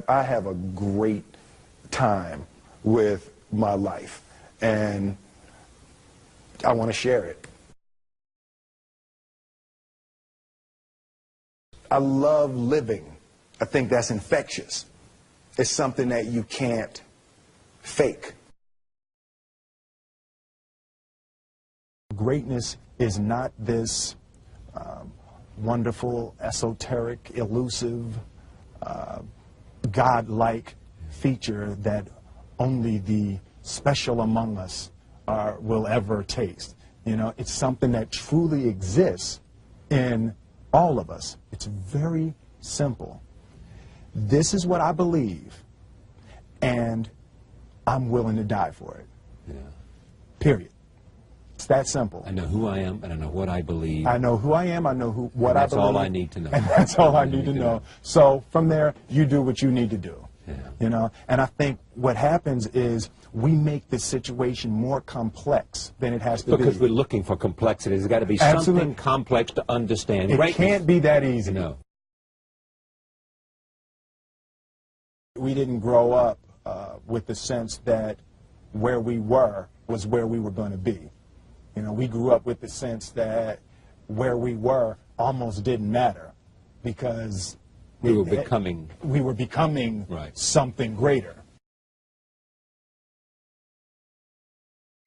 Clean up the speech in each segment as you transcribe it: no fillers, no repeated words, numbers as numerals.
I have a great time with my life, and I want to share it. I love living. I think that's infectious. It's something that you can't fake. Greatness is not this wonderful, esoteric, elusive, God-like feature that only the special among us will ever taste. You know, it's something that truly exists in all of us. It's very simple. This is what I believe, and I'm willing to die for it. Yeah. Period. It's that simple. I know who I am, and I know what I believe. I know who I am, I know what I believe. That's all I need to know. And that's all I need to know. So from there, you do what you need to do. Yeah. You know, and I think what happens is we make the situation more complex than it has to be. Because we're looking for complexity. There's got to be something complex to understand. It can't be that easy. No. We didn't grow up with the sense that where we were was where we were going to be. You know, we grew up with the sense that where we were almost didn't matter because we were becoming right. Something greater.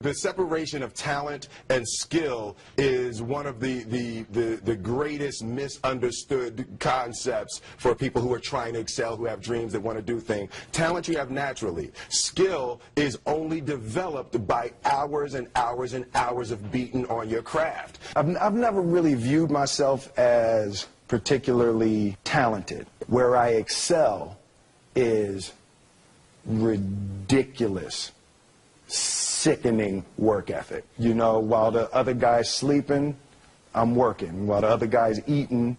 The separation of talent and skill is one of the greatest misunderstood concepts for people who are trying to excel, who have dreams, that want to do things. Talent you have naturally. Skill is only developed by hours and hours and hours of beating on your craft. I've never really viewed myself as particularly talented. Where I excel is ridiculous, sickening work ethic. You know, while the other guy's sleeping, I'm working. While the other guy's eating,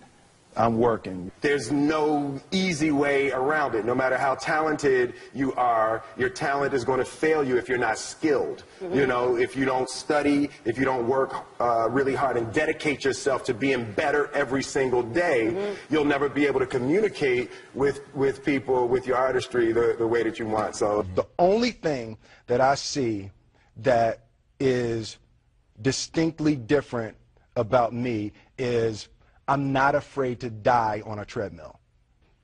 I'm working. There's no easy way around it. No matter how talented you are, your talent is going to fail you if you're not skilled. Mm-hmm. You know, if you don't study, if you don't work really hard and dedicate yourself to being better every single day, mm-hmm. you'll never be able to communicate with people, with your artistry, the way that you want. So the only thing that I see that is distinctly different about me is I'm not afraid to die on a treadmill.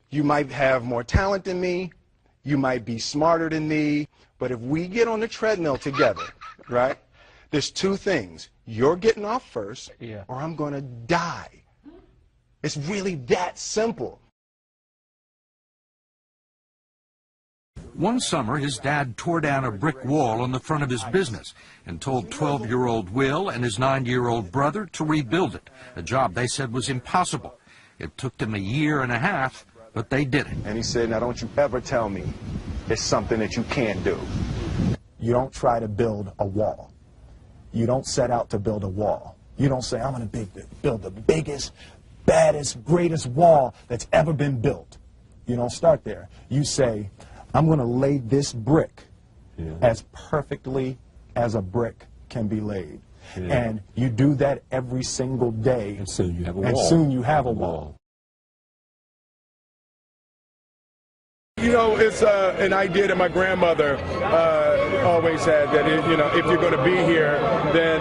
You might have more talent than me, you might be smarter than me, but if we get on the treadmill together, right, there's two things. You're getting off first, or I'm going to die. It's really that simple. One summer, his dad tore down a brick wall on the front of his business and told 12-year-old Will and his 9-year-old brother to rebuild it, a job they said was impossible. It took them 1.5 years, but they did it. And he said, now don't you ever tell me it's something that you can't do. You don't try to build a wall. You don't set out to build a wall. You don't say, I'm going to build the biggest, baddest, greatest wall that's ever been built. You don't start there. You say, I'm going to lay this brick as perfectly as a brick can be laid. Yeah. And you do that every single day. And soon you have a wall. And soon you have a wall. You know, it's an idea that my grandmother always had, that you know, if you're going to be here, then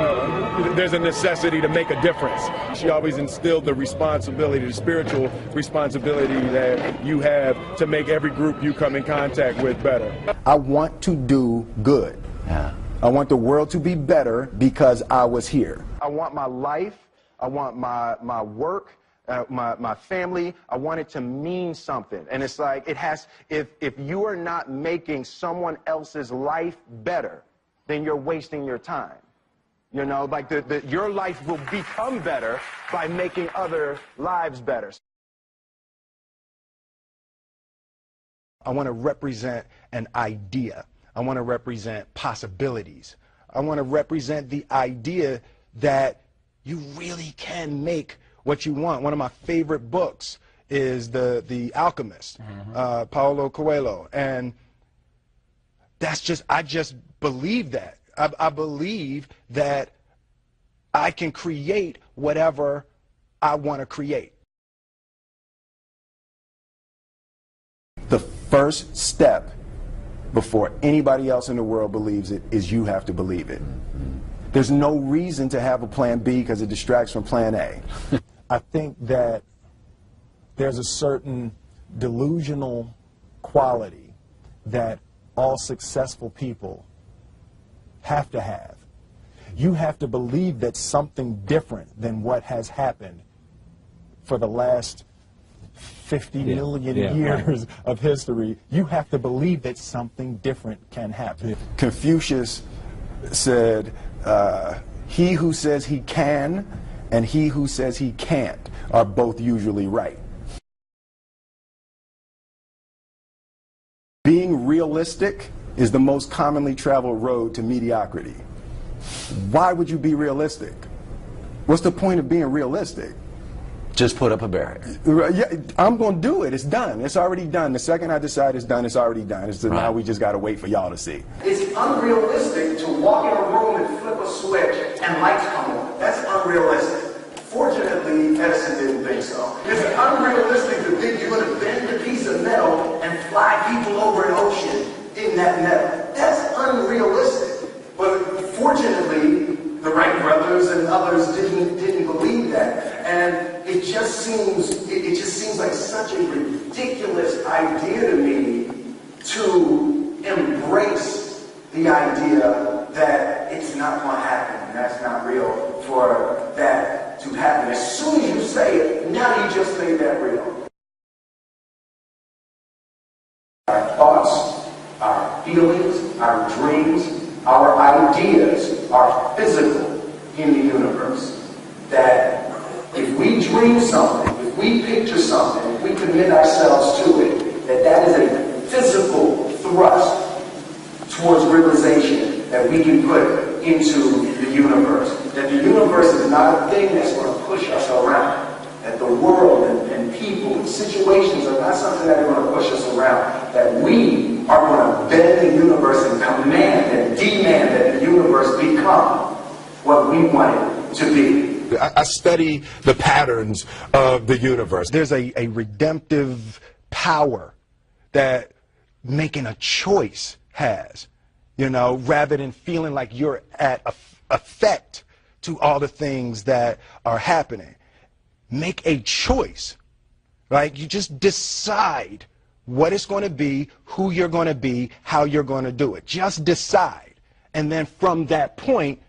there's a necessity to make a difference. She always instilled the responsibility, the spiritual responsibility that you have to make every group you come in contact with better. I want to do good. Yeah. I want the world to be better because I was here. I want my life, I want my work, my family, I want it to mean something. And it's like, it has, if you are not making someone else's life better, then you're wasting your time. You know, like your life will become better by making other lives better. I want to represent an idea. I want to represent possibilities. I want to represent the idea that you really can make what you want. One of my favorite books is The Alchemist, Paulo Coelho, and that's just, I just believe that. I believe that I can create whatever I want to create. The first step before anybody else in the world believes it is you have to believe it. There's no reason to have a plan B because it distracts from plan A. I think that there's a certain delusional quality that all successful people have to have. You have to believe that something different than what has happened for the last 50 million years of history. You have to believe that something different can happen. Confucius said, he who says he can and he who says he can't are both usually right. Being realistic is the most commonly traveled road to mediocrity. Why would you be realistic? What's the point of being realistic? Just put up a barrier. Yeah, I'm going to do it. It's done. It's already done. The second I decide it's done, it's already done. It's now we just got to wait for y'all to see. It's unrealistic to walk in a room and flip a switch and lights come on. That's unrealistic. Fortunately, Edison didn't think so. It's unrealistic to think you're going to bend a piece of metal and fly people over an ocean in that metal. That's unrealistic. But fortunately, the Wright brothers and others didn't believe that. And it just seems like such a ridiculous idea to me to embrace the idea that it's not going to happen and that's not real for that to happen. As soon as you say it, now you just made that real. Our thoughts, our feelings, our dreams, our ideas are physical in the universe. That if we dream something, if we picture something, if we commit ourselves to it, that is a physical thrust towards realization that we can put into the universe. That the universe is not a thing that's going to push us around. That the world and people and situations are not something that are going to push us around. That we are going to bend the universe and command and demand that the universe become what we want it to be. I study the patterns of the universe. There's a redemptive power that making a choice has, you know, rather than feeling like you're at effect to all the things that are happening. Make a choice, right? You just decide what it's going to be, who you're going to be, how you're going to do it. Just decide. And then from that point,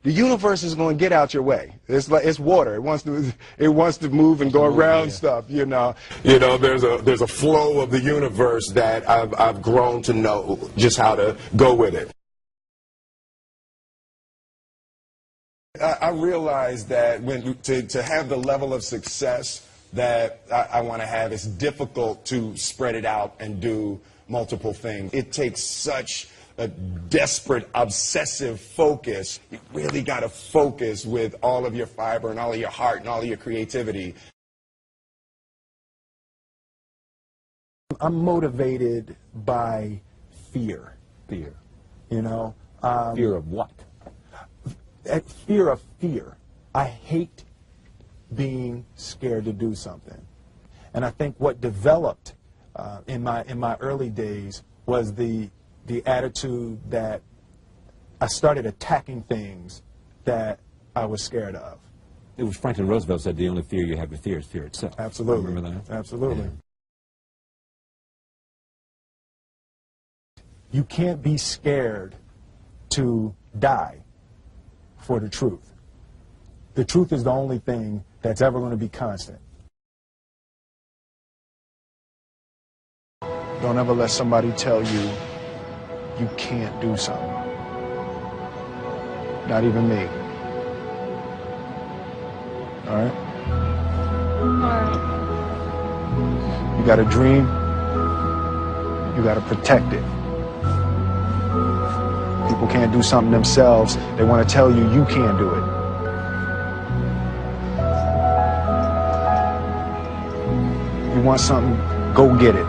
the universe is going to get out your way. It's like it's water. It wants to move and go around stuff. You know, there's a flow of the universe that I've grown to know just how to go with it. I realized that to have the level of success that I want to have, it's difficult to spread it out and do multiple things. It takes such a desperate, obsessive focus. You really got to focus with all of your fiber and all of your heart and all of your creativity. I'm motivated by fear. Fear. You know? Fear of what? Fear of fear. I hate being scared to do something. And I think what developed in my early days was the attitude that I started attacking things that I was scared of. It was Franklin Roosevelt said the only fear you have to fear is fear itself. Absolutely. Remember that? Absolutely. Yeah. You can't be scared to die for the truth. The truth is the only thing that's ever going to be constant. Don't ever let somebody tell you you can't do something. Not even me. All right? You got a dream, you got to protect it. People can't do something themselves. They want to tell you you can't do it. You want something, go get it.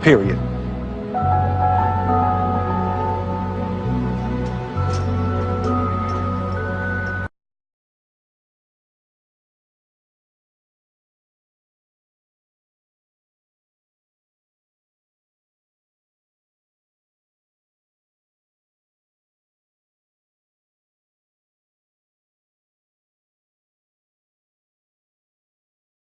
Period.